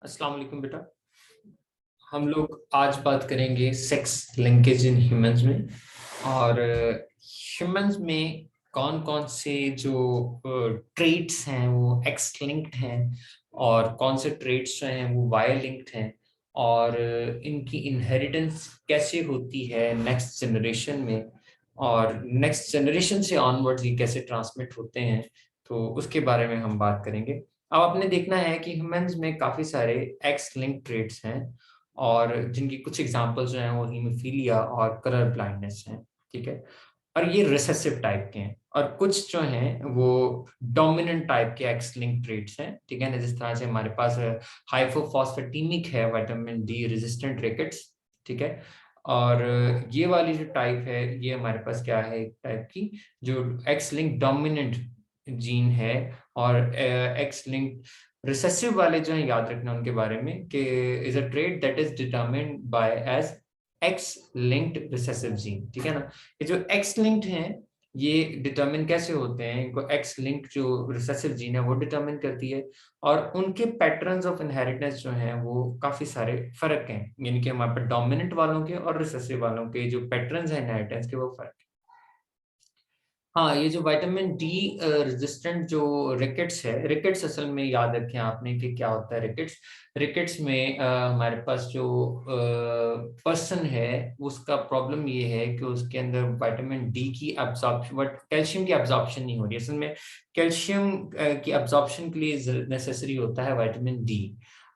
अस्सलाम वालेकुम बेटा। हम लोग आज बात करेंगे सेक्स लिंकेज इन ह्यूमंस में और ह्यूमंस में कौन कौन से जो ट्रेट्स हैं वो एक्स लिंक्ड हैं और कौन से ट्रेट्स जो हैं वो वाई लिंक्ड हैं और इनकी इनहेरिटेंस कैसे होती है नेक्स्ट जनरेशन में और नेक्स्ट जनरेशन से ऑनवर्ड्स ये कैसे ट्रांसमिट होते हैं, तो उसके बारे में हम बात करेंगे। अब आपने देखना है कि ह्यूमंस में काफी सारे एक्स लिंक ट्रेट्स हैं और जिनकी कुछ एग्जांपल्स जो हैं वो हीमोफीलिया और कलर ब्लाइंडनेस हैं। ठीक है, और ये रिसेसिव टाइप के हैं और कुछ जो हैं वो डोमिनेंट टाइप के एक्स लिंक ट्रेट्स हैं। ठीक है ना, जिस तरह से हमारे पास हाइपोफॉस्फेटिमिक है विटामिन डी रेजिस्टेंट रिकेट्स। ठीक है, और ये वाली जो टाइप है ये हमारे पास क्या है, एक टाइप की जो एक्स लिंक डोमिनेंट जीन है और एक्स लिंक रिसेसिव वाले जो है याद रखना उनके बारे में कि is a trait that is determined by as X linked recessive gene. ठीक है ना, ये जो एक्स लिंक्ड हैं ये डिटरमिन कैसे होते हैं, इनको एक्स लिंक जो रिसेसिव जीन है वो डिटरमिन करती है और उनके पैटर्न्स ऑफ इनहेरिटेंस जो हैं वो काफी सारे फर्क हैं, यानी कि हमारे पास डोमिनेंट वालों के और रिसेसिव वालों के जो पैटर्न्स हैं इनहेरिटेंस के वो फर्क है। हाँ, ये जो विटामिन डी रेजिस्टेंट जो रिकेट्स है, रिकेट्स असल में याद रखें आपने कि क्या होता है रिकेट्स। रिकेट्स में हमारे पास जो पर्सन है उसका प्रॉब्लम ये है कि उसके अंदर विटामिन डी की एब्जॉर्प्शन बट कैल्शियम की एब्जॉर्प्शन नहीं हो रही। असल में कैल्शियम की एब्जॉर्प्शन के लिए नेसेसरी होता है विटामिन डी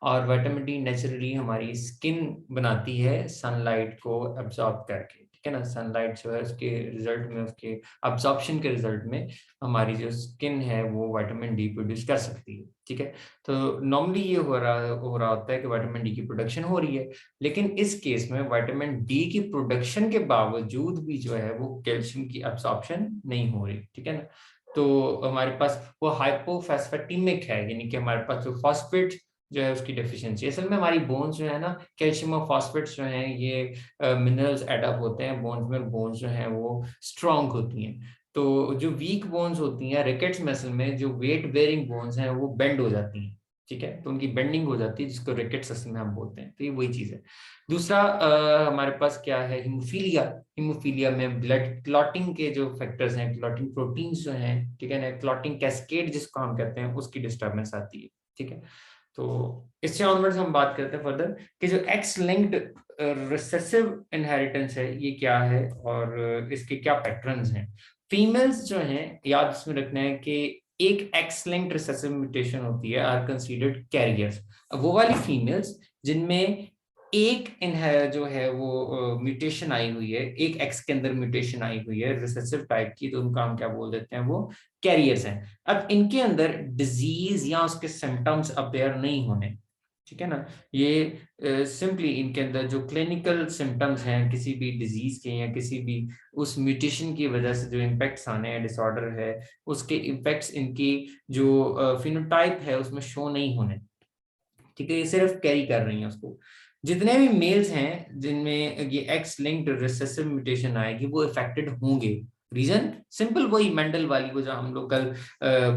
और विटामिन डी नेचुरली हमारी स्किन बनाती है सनलाइट को एब्जॉर्ब करके। ठीक है ना, सनलाइट जो है उसके रिजल्ट में, उसके अब्जॉर्प्शन के रिजल्ट में हमारी जो स्किन है वो विटामिन डी प्रोड्यूस कर सकती है। ठीक है, तो नॉर्मली ये हो रहा होता है कि विटामिन डी की प्रोडक्शन हो रही है, लेकिन इस केस में विटामिन डी की प्रोडक्शन के बावजूद भी जो है वो कैल्शियम की अब्जॉर्प्शन नहीं हो रही। ठीक है ना, तो हमारे पास वो हाइपोफॉस्फेटिमिक है, यानी कि हमारे पास जो फॉस्फेट जो है उसकी डेफिशिएंसी। असल में हमारी बोन्स जो है ना, कैल्शियम और फॉस्फेट्स जो हैं ये मिनरल्स एडअप होते हैं बोन्स में, बोन्स जो हैं वो स्ट्रांग होती हैं। तो जो वीक बोन्स होती हैं रिकेट्स मसल में, जो वेट बेयरिंग बोन्स हैं वो बेंड हो जाती हैं। ठीक है, तो उनकी बेंडिंग हो जाती है जिसको रिकेट्स असल में हम बोलते हैं। तो ये वही चीज है। दूसरा हमारे पास क्या है, हीमोफीलिया। हीमोफीलिया में ब्लड क्लॉटिंग के जो फैक्टर्स हैं, क्लॉटिंग प्रोटीन्स जो हैं, ठीक है ना, क्लॉटिंग कैस्केड जिसको हम कहते हैं, उसकी डिस्टर्बेंस आती है। ठीक है, तो इससे ऑनवर्ड्स हम बात करते हैं फर्दर कि जो एक्स लिंक्ड रिसेसिव इनहेरिटेंस है ये क्या है और इसके क्या पैटर्न्स हैं। फीमेल्स जो हैं याद इसमें रखना है कि एक एक्स लिंक्ड रिसेसिव म्यूटेशन होती है आर कंसीडर्ड कैरियर्स। वो वाली फीमेल्स जिनमें एक जो है वो म्यूटेशन आई हुई है, एक एक्स के अंदर म्यूटेशन आई हुई है रिसेसिव टाइप की, तो उनका हम क्या बोल देते हैं, वो कैरियर्स हैं। अब इनके अंदर डिजीज या उसके सिम्टम्स अपेयर नहीं होने। ठीक है ना, ये सिंपली इनके अंदर जो क्लिनिकल सिम्टम्स हैं किसी भी डिजीज के या किसी भी उस म्यूटेशन की वजह से जो इम्पैक्ट्स आने हैं, डिसऑर्डर है, उसके इम्पैक्ट्स इनकी जो फिनोटाइप है उसमें शो नहीं होने। ठीक है, ये सिर्फ कैरी कर रही हैं उसको। जितने भी मेल्स हैं जिनमें ये एक्स लिंक्ड रिसेसिव म्यूटेशन आएगी वो इफेक्टेड होंगे। रीजन सिंपल, वही मेंडल वाली वो जो हम लोग कल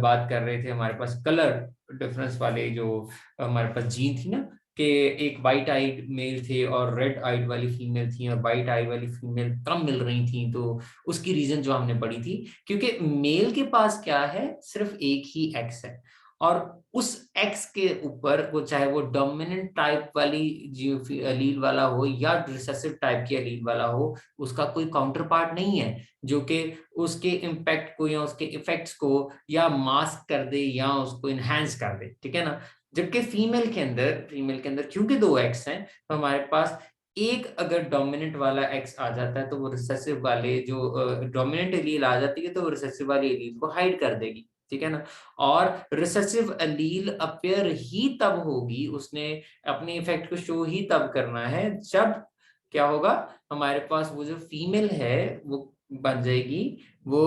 बात कर रहे थे, हमारे पास कलर डिफरेंस वाले जो हमारे पास जीन थी ना, कि एक वाइट आइड मेल थे और रेड आइड वाली फीमेल थी और वाइट आई वाली फीमेल कम मिल रही थी। तो उसकी रीजन जो हमने पढ़ी थी, क्योंकि मेल के पास क्या है, सिर्फ एक ही एक्स है और उस एक्स के ऊपर वो चाहे वो डोमिनेंट टाइप वाली जो अलील वाला हो या रिसेसिव टाइप की अलील वाला हो, उसका कोई काउंटर पार्ट नहीं है जो कि उसके इम्पैक्ट को या उसके इफेक्ट्स को या मास्क कर दे या उसको इनहेंस कर दे। ठीक है ना, जबकि फीमेल के अंदर क्योंकि दो एक्स हैं, तो हमारे पास एक अगर डोमिनेंट वाला एक्स आ जाता है तो वो रिसेसिव वाले जो डोमिनेंट एलील आ जाती है तो वो रिसेसिव वाली एलील को हाइड कर देगी। ठीक है ना, और रिसेसिव अलील अपेयर ही तब होगी, उसने अपने इफेक्ट को शो ही तब करना है जब क्या होगा, हमारे पास वो जो फीमेल है वो बन जाएगी, वो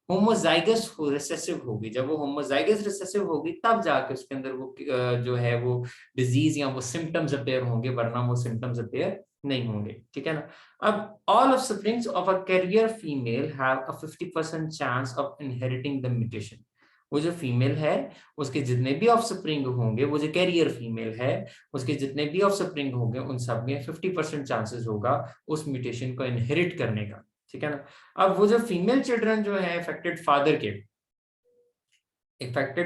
होमोजाइगस रिसेसिव होगी। जब वो होमोजाइगस रिसेसिव होगी तब जाके उसके अंदर वो जो है वो डिजीज या वो सिम्टम्स अपेयर होंगे, वरना वो सिम्टम्स अपेयर नहीं होंगे। ठीक है ना, अब all of siblings of a carrier female have a 50% chance of inheriting the mutation. वो जो फीमेल है उसके जितने भी ऑफस्प्रिंग होंगे, वो जो कैरियर फीमेल है उसके जितने भी ऑफस्प्रिंग होंगे, उन सब में 50% चांसेस होगा उस म्यूटेशन को इनहेरिट करने का, ठीक है ना। अब वो जो फीमेल चिल्ड्रन जो है अफेक्टेड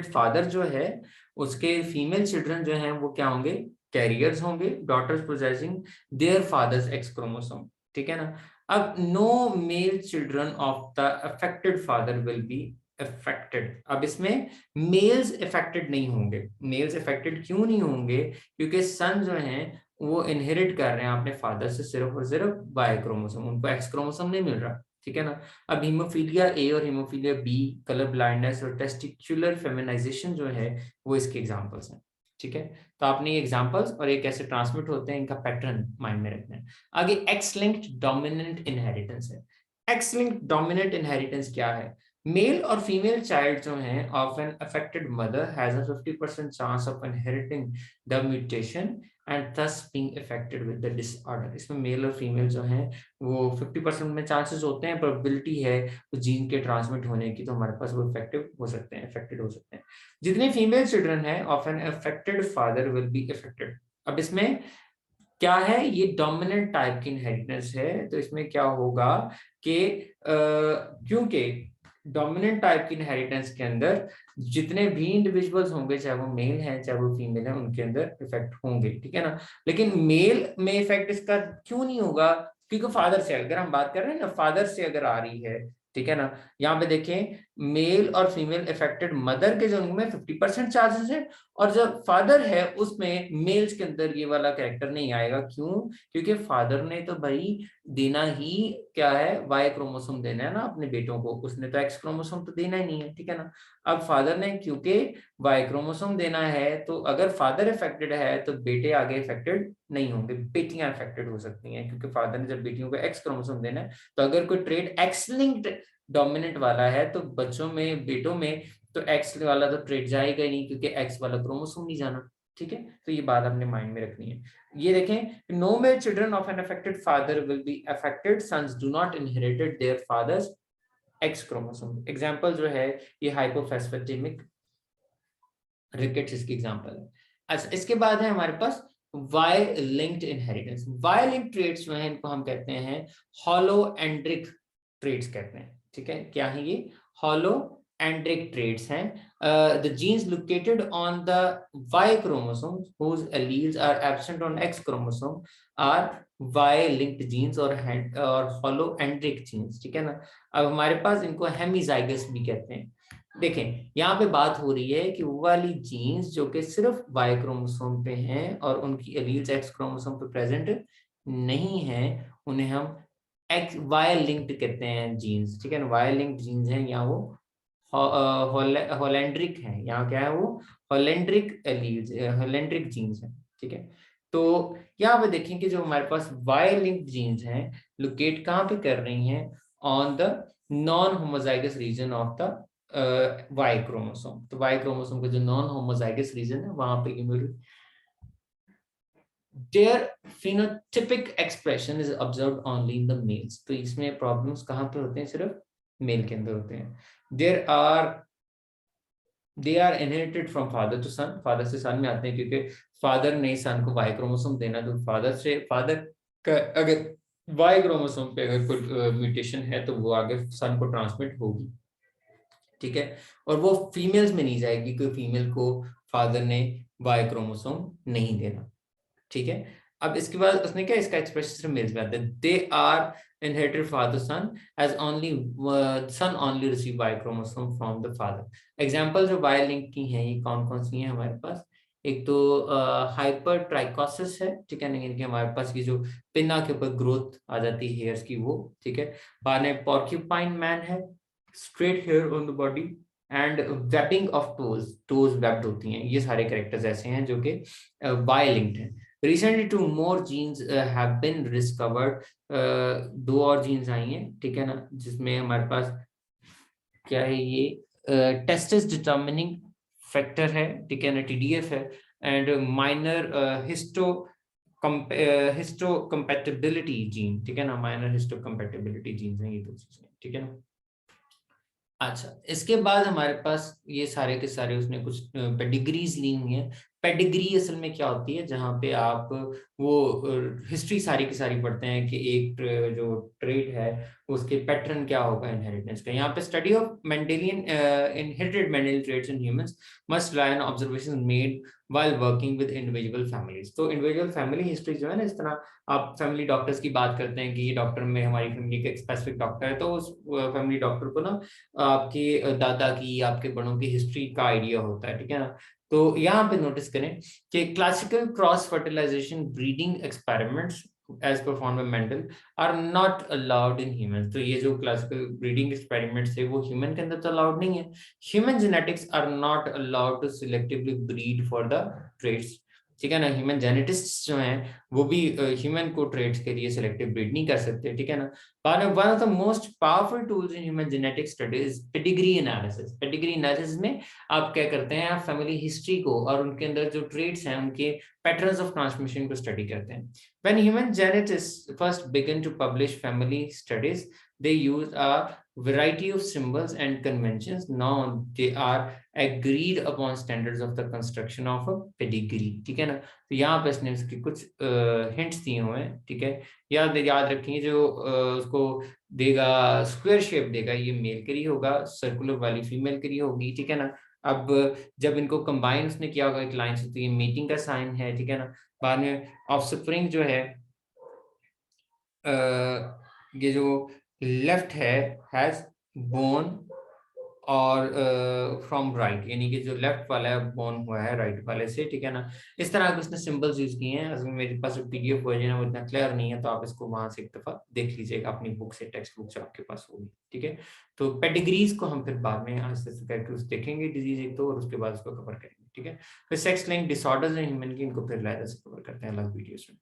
फादर जो है उसके फीमेल चिल्ड्रन जो हैं वो क्या होंगे, कैरियर्स होंगे, daughters possessing their fathers X chromosome, ठीक है ना। अब no male children of the affected father will be affected. अब इसमें मेल्स अफेक्टेड नहीं होंगे। मेल्स अफेक्टेड क्यों नहीं होंगे? क्योंकि सन जो हैं वो इनहेरिट कर रहे हैं अपने फादर से सिर्फ और सिर्फ वाई क्रोमोसोम, उनको एक्स क्रोमोसोम नहीं मिल रहा, ठीक है ना। अब हीमोफीलिया ए और हीमोफीलिया बी, कलर ब्लाइंडनेस और टेस्टिकुलर फेमिनाइजेशन जो है वो इसके एग्जांपल्स हैं, ठीक है। तो आपने ये एग्जांपल्स और ये कैसे ट्रांसमिट होते हैं इनका पैटर्न माइंड में रखना है। आगे एक्स लिंक्ड डोमिनेंट इनहेरिटेंस है। एक्स लिंक्ड डोमिनेंट इनहेरिटेंस क्या है? मेल और फीमेल चाइल्ड जो हैं of an affected mother has a 50% chance of inheriting the mutation and thus being affected with the disorder। इसमें मेल और फीमेल जो हैं वो 50% में चांसेस होते हैं, प्रोबेबिलिटी है तो जीन के ट्रांसमिट होने की, तो हमारे पास वो इफेक्टिव हो सकते हैं, अफेक्टेड हो सकते हैं। जितने फीमेल चिल्ड्रन है of an affected father will be affected. अब इसमें क्या है, ये डोमिनेंट टाइप की इनहेरिटेंस है, तो इसमें क्या होगा कि क्योंकि डोमिनेंट टाइप की इनहेरिटेंस के अंदर जितने भी इंडिविजुअल्स होंगे, चाहे वो मेल है चाहे वो फीमेल है, उनके अंदर इफेक्ट होंगे, ठीक है ना। लेकिन मेल में इफेक्ट इसका क्यों नहीं होगा? क्योंकि फादर से अगर हम बात कर रहे हैं ना, फादर से अगर आ रही है, ठीक है ना। यहाँ पे देखें मेल और फीमेल इफेक्टेड मदर के जन्म में 50% चांसेस है, और जब फादर है उसमें मेल्स के अंदर ये वाला कैरेक्टर नहीं आएगा। क्यों? क्योंकि फादर ने तो भाई देना ही क्या है, वाई क्रोमोसोम देना है ना अपने बेटों को, उसने तो एक्स क्रोमोसोम तो देना ही नहीं है, ठीक है ना। अब फादर ने क्योंकि वाई क्रोमोसोम देना है, तो अगर फादर इफेक्टेड है तो बेटे आगे इफेक्टेड नहीं होंगे, बेटियां इफेक्टेड हो सकती हैं, क्योंकि फादर ने जब बेटियों को एक्स क्रोमोसोम देना है, तो अगर कोई ट्रेड एक्स लिंक्ड डोमिनेंट वाला है तो बच्चों में, बेटों में तो एक्स वाला तो ट्रेड जाएगा ही नहीं, क्योंकि एक्स वाला क्रोमोसोम नहीं जाना, ठीक है। तो ये बात आपने माइंड में रखनी है। ये देखें, no male children of an affected father will be affected, sons do not inherited their fathers X chromosome. Example जो है ये हाइपोफॉस्फेटेमिक रिकेट्स इसकी एग्जांपल है। अच्छा, इसके बाद है हमारे पास Y linked inheritance. Y linked traits जो है इनको हम कहते हैं हॉलोएंड्रिक ट्रेट्स कहते हैं, ठीक है। क्या है ये? हॉलोएंड्रिक ट्रेट्स हैं। The genes located on the Y chromosome whose alleles are absent on X chromosome are Y linked genes और हॉलोएंड्रिक जीन्स, ठीक है ना। अब हमारे पास इनको हेमीजाइगस भी कहते हैं। देखें यहाँ पे बात हो रही है कि वो वाली जीन्स जो कि सिर्फ वाई क्रोमोसोम पे हैं और उनकी एलील्स एक्स क्रोमोसोम पे प्रेजेंट नहीं है, उन्हें हम एक्स वाई लिंक्ड कहते हैं जीन्स, ठीक है ना। वाई लिंक्ड जीन्स हैं या वो होलैंड्रिक है, यहाँ क्या है वो होलैंड्रिक एलील्स, होलैंड्रिक जीन्स है, ठीक है। तो यहाँ पे देखें कि जो हमारे पास वाई लिंक्ड जीन्स हैं लोकेट कहाँ पे कर रही हैं, on the non homozygous region of the Y chromosome. तो वाई क्रोमोसोम का जो नॉन होमोजाइगस रीजन है वहां पे their phenotypic expression is observed only in the males। तो इसमें प्रॉब्लम्स कहाँ पे होते हैं? सिर्फ मेल के अंदर होते हैं। they are inherited from father to son। Father से सन में आते हैं, क्योंकि फादर ने सन को वाई क्रोमोसोम देना, तो फादर का अगर वाई क्रोमोसोम पे अगर कोई म्यूटेशन है तो वो आगे सन को ट्रांसमिट होगी, ठीक है। और वो फीमेल्स में नहीं जाएगी, कोई फीमेल को फादर ने वाई क्रोमोसोम नहीं देना, ठीक है। अब इसके बाद उसने क्या, इसका एक्सप्रेशन सिर्फ मेल्स में आता है। They are inherited father son as only son only receive Y chromosome from the father. Example जो वाई लिंक की हैं ये कौन कौन सी हैं हमारे पास? एक तो हाइपर ट्राइकोसिस है, ठीक है, नहीं कि हमारे पास ये जो पिन्ना के ऊपर ग्रोथ आ जाती है हेयर्स की वो, ठीक है। बाद में पॉर्क्यूपाइन मैन है, straight hair on the body and webbing of toes webbed होती हैं। ये सारे कैरेक्टर्स ऐसे हैं जो कि वाई लिंक्ड हैं। Recently two more genes have been discovered। दो और जीन्स आई हैं, ठीक है ना, जिसमें हमारे पास क्या है, ये टेस्टिस डिटर्मिनिंग फैक्टर है, ठीक है ना, TDF है, एंड माइनर हिस्टोकम्पैटिबिलिटी जीन, ठीक है ना, माइनर हिस्टोकम्पैटिबिलिटी जीन्स हैं ये दो चीजें, ठीक है ना। अच्छा, इसके बाद हमारे पास ये सारे के सारे उसने कुछ पेडिग्रीज ली हुई हैं। पेडिग्री असल में क्या होती है, जहाँ पे आप वो हिस्ट्री सारी की सारी पढ़ते हैं कि एक जो ट्रेड है उसके पैटर्न क्या होगा इनहेरिटेंस का। यहाँ पे study of Mendelian inherited Mendel traits in humans must rely on observations made while working with individual families। तो इंडिविजुअल फैमिली हिस्ट्री जो है ना, इस तरह आप फैमिली डॉक्टर्स की बात करते हैं कि ये डॉक्टर में हमारी फैमिली का एक स्पेसिफिक डॉक्टर है, तो उस फैमिली डॉक्टर को ना आपके दादा की, आपके बड़ों की हिस्ट्री का आइडिया होता है, ठीक है ना। तो यहाँ पे नोटिस करें कि classical cross fertilisation breeding experiments as perform by Mendel are not allowed in humans. तो ये जो क्लासिकल ब्रीडिंग एक्सपेरिमेंट्स है वो ह्यूमन के अंदर तो अलाउड नहीं है। Human genetics are not allowed to selectively breed for the traits, ठीक है ना। ह्यूमन जेनेटिस्ट्स जो हैं वो भी ह्यूमन को ट्रेड्स के लिए सिलेक्टिव ब्रीड नहीं कर सकते, ठीक है ना। One of the most powerful tools in human genetic studies is pedigree analysis। Pedigree analysis में आप क्या करते हैं, आप फैमिली हिस्ट्री को और उनके अंदर जो ट्रेड्स हैं उनके पैटर्न्स ऑफ ट्रांसमिशन को स्टडी करते हैं। When human geneticists first began to publish family studies, they used a variety of symbols and conventions. Now they are agreed upon standards of the construction of a pedigree, ठीक है ना। तो यहाँ पे इसने उसकी कुछ हिंट्स दिए हुए हैं, ठीक है। याद याद रखेंगे, जो उसको देगा स्क्वायर शेप देगा, ये मेल के लिए होगा, सर्कुलर वाली फीमेल के लिए होगी, ठीक है ना। अब जब इनको कंबाइन उसने किया होगा एक लाइन से, तो ये मीटिंग का साइन है, ठीक है ना। बाद में ऑफस्प्रिंग जो है, ये जो लेफ्ट है हैज बोन और फ्रॉम राइट, यानी कि जो लेफ्ट वाला है बोर्न हुआ है राइट वाले से, ठीक है ना। इस तरह के उसने सिंबल्स यूज किए हैं। असल में मेरे पास जो पीडीएफ वर्जन है वो इतना क्लियर नहीं है, तो आप इसको वहां से एक दफा देख लीजिएगा अपनी बुक से, टेक्स्ट बुक से आपके पास होगी, ठीक है। तो पेडिग्रीज को हम फिर बाद में आस्ते आस्ते करके उस देखेंगे डिजीज एक तो, और उसके बाद उसको कवर करेंगे, ठीक है। फिर सेक्स लिंक डिसऑर्डर्स हैं ह्यूमन की, इनको फिर लाइटर से कवर करते हैं अलग वीडियोस में।